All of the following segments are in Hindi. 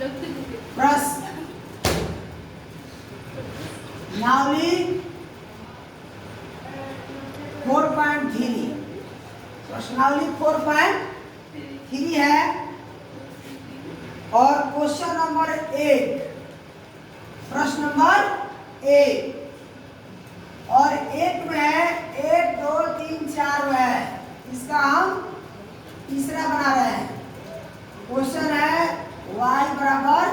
प्रश्नावली 4.3 प्रश्नावली 4.3 है और क्वेश्चन नंबर 1 प्रश्न नंबर 1 और 1 में है 1 2 3 4 में है, इसका हम तीसरा बना रहे हैं। क्वेश्चन है y बराबर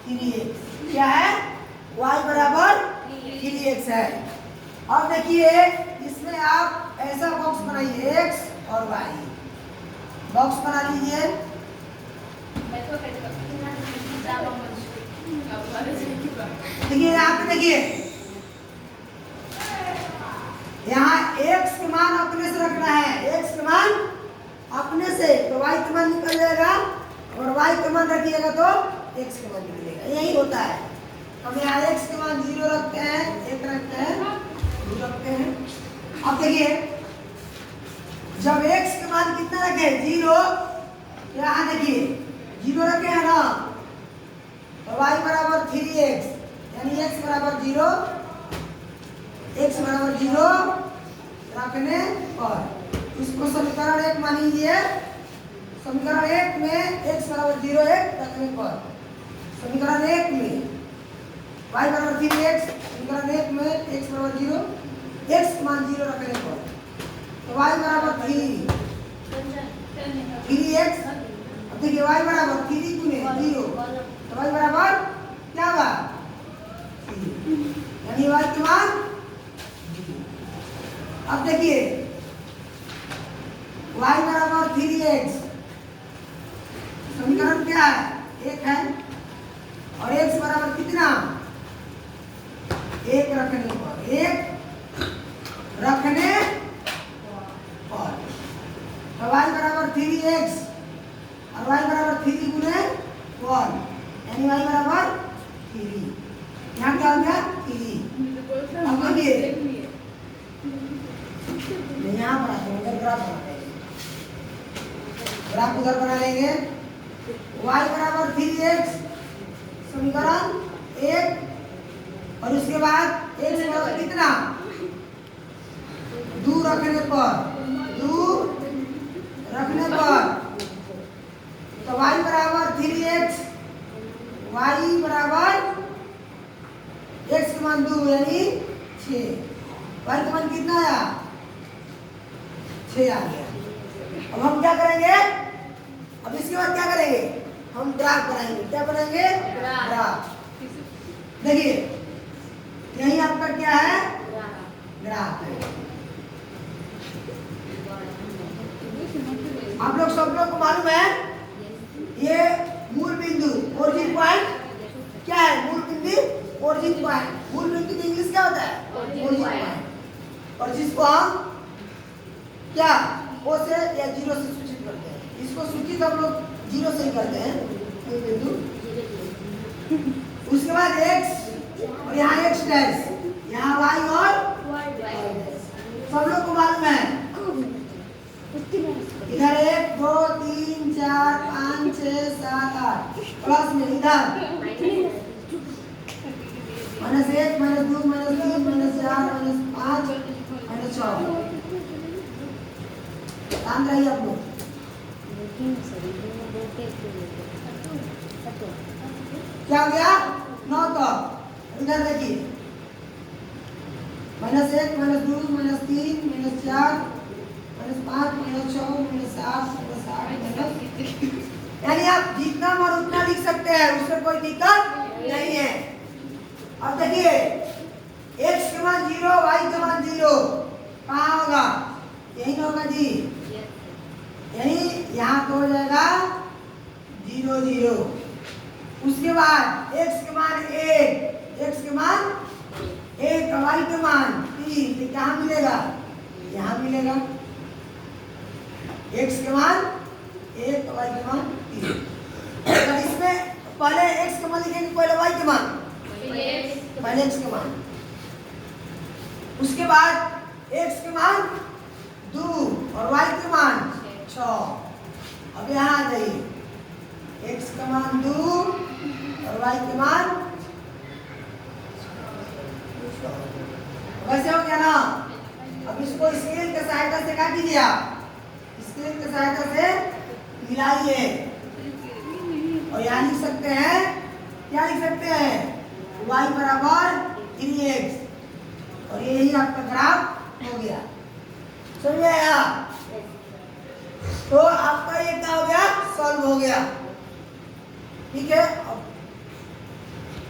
3x। क्या है? y बराबर 3x है। अब देखिए इसमें आप ऐसा बॉक्स बनाइए x और y बॉक्स बना लीजिए। देखिए यहाँ पे देखिए यहाँ x के मान अपने से रखना है, x के मान अपने से तो y के मान निकल जाएगा और y के मान रखिएगा तो x के मान निकलेगा। यही होता है। हम यहाँ x के मान 0 रखते हैं, 1 रखते हैं, 2 रखते हैं। अब देखिए जब x के मान कितना रखे 0, यहाँ देखिए 0 रखे हैं ना तो y बराबर 3x यानी x बराबर 0, x बराबर 0 रखने पर इसको समीकरण 1 मान लीजिए। समीकरण 1 में x बराबर 0 1 रखने पर समीकरण 1 में y बराबर 3x, समीकरण 1 में x बराबर 0, x मान 0 रखने पर तो y बराबर 3x। अब देखिए y बराबर 3 गुने 0 तो y बराबर क्या होगा 3 यानी y के मान। अब देखिए y बराबर 3x समीकरण क्या है 1 है और x बराबर कितना 1 रखने पर 1 रखने पर तो y बराबर 3x और y बराबर 3 गुने 1 यानी y बराबर 3। यहाँ क्या हो गया 3। अब देखिए यहाँ पर आते हैं उधर ग्राफ बनाते हैं, ग्राफ उधर बना लेंगे। y बराबर 3x समीकरण 1 और उसके बाद x बराबर कितना 2 रखने पर तो y बराबर 3x y बराबर x के मान 2 यानी 6। y का मान कितना आया 6 आ गया। अब हम क्या करेंगे अब इसके बाद क्या करेंगे हम ग्राफ बनाएंगे। क्या बनाएंगे ग्राफ। देखिए यही आपका क्या है ग्राफ है। आप लोग सब लोग को मालूम है ये मूल बिंदु ओरिजिन पॉइंट क्या है मूल बिंदु ओरिजिन पॉइंट। मूल बिंदु की इंग्लिश क्या होता है ओरिजिन पॉइंट और जिसको हम क्या ओ से या 0 से सूचित करते हैं। इसको सूचित हम लोग 0 से ही करते हैं मूल बिंदु। उसके बाद x और यहाँ x डैश यहाँ y और सब लोग को मालूम है इधर 1 2 3 4 5 6 7 8 प्लस में इधर -1 -2 -3 -4 -5 -6 ध्यान रहिए आप लोग। क्या हो गया 9 तक। इधर देखिए -1 -2 -3 -4 -5 -6 -7 यानी आप जितना मन उतना लिख सकते हैं, उसमें कोई दिक्कत नहीं है। अब देखिए x के मान 0 y के मान 0 कहाँ होगा यही ना होगा जी। यानी यहाँ तो हो जाएगा 0 0। उसके बाद x के मान 1 x के मान 1 y के मान 3 तो कहाँ मिलेगा यहाँ मिलेगा x के मान 1 y के मान 3। तो इसमें पहले x के मान लिखेंगे पहले y के मान पहले x के मान उसके बाद x के मान 2 और y के मान 6। अब यहाँ आ जाइए x का मान 2 और y के मान वैसे हो गया ना। अब इसको स्केल की सहायता से क्या कीजिए आप, स्केल की सहायता से मिलाइए और यहाँ लिख सकते हैं, क्या लिख सकते हैं, y बराबर 3x और यही आपका ग्राफ हो गया। समझ आया? तो आपका ये क्या हो गया, सॉल्व हो गया। ठीक है। अब